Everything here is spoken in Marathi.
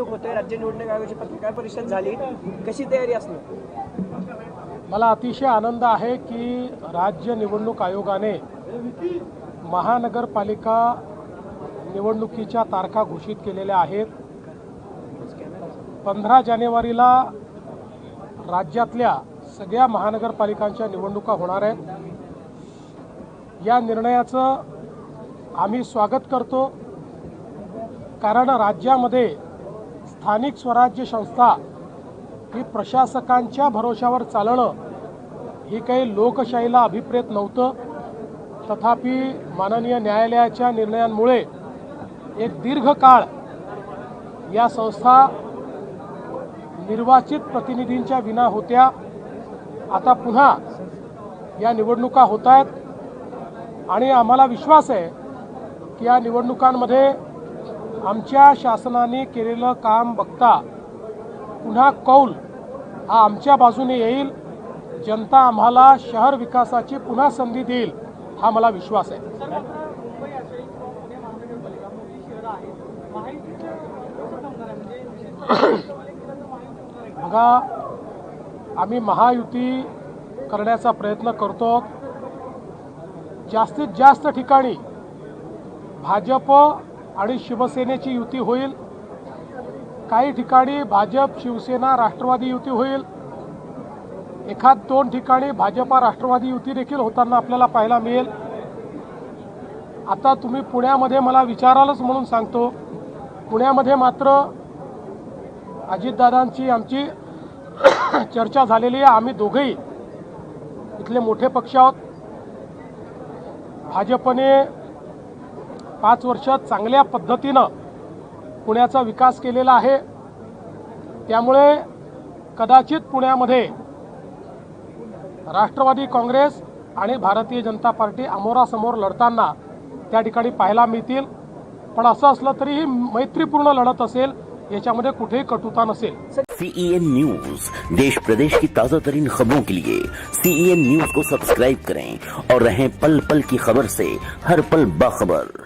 निवडणूक होते, राज्य निवडणूक आयोगाची पत्रकार परिषद झाली, कशी तयारी असणार? मला अतिशय आनंद आहे की राज्य निवडणूक आयोगाने महानगरपालिका निवडणुकीच्या तारखा घोषित केलेल्या आहेत. 15 जानेवारीला राज्यातल्या सगळ्या महानगरपालिकांच्या निवडणुका होणार आहेत. या निर्णयाचं आम्ही स्वागत करतो, कारण राज्यामध्ये स्थानिक स्वराज्य संस्था ही प्रशासकांच्या भरोशावर चालणं ही काही लोकशाहीला अभिप्रेत नव्हतं. तथापि माननीय न्यायालयाच्या निर्णयांमुळे एक दीर्घकाळ या संस्था निर्वाचित प्रतिनिधींच्या विना होत्या. आता पुन्हा या निवडणुका होत आहेत आणि आम्हाला विश्वास आहे की या निवडणुकांमध्ये आमच्या शासनाने केलेलं काम बघता पुन्हा कौल हा आमच्या बाजूने येईल. जनता आम्हाला शहर विकासाची पुन्हा संधी देईल हा मला विश्वास आहे. बघा, आम्ही महायुती करण्याचा प्रयत्न करतो. जास्तीत जास्त ठिकाणी भाजप आणि शिवसेनेची युती होईल. काही ठिकाणी भाजप शिवसेना राष्ट्रवादी युती होईल. एखाद 2 ठिकाणी भाजपा राष्ट्रवादी युती देखील होताना आपल्याला पाहायला मिळेल. आता तुम्ही पुण्यामध्ये मला विचारालच म्हणून सांगतो, पुण्यामध्ये मात्र अजितदादांची आमची चर्चा झालेली आहे. आम्ही दोघेही इथले मोठे पक्ष आहोत. भाजपने 5 वर्षात चांगल्या पद्धतीनं पुण्याचा विकास केलेला आहे. त्यामुळे कदाचित पुण्यामध्ये राष्ट्रवादी काँग्रेस आणि भारतीय जनता पार्टी अमोरासमोर लढताना त्या ठिकाणी पाहायला मिळतील. पण असं असलं तरी ही मैत्रीपूर्ण लढत असेल, याच्यामध्ये कुठेही कटुता नसेल. CEN न्यूज, देश प्रदेश की ताज़ा तरीन खबरों के लिए CEN न्यूज को सब्सक्राइब करें और रहें पल पल की खबर से हर पल बाखबर.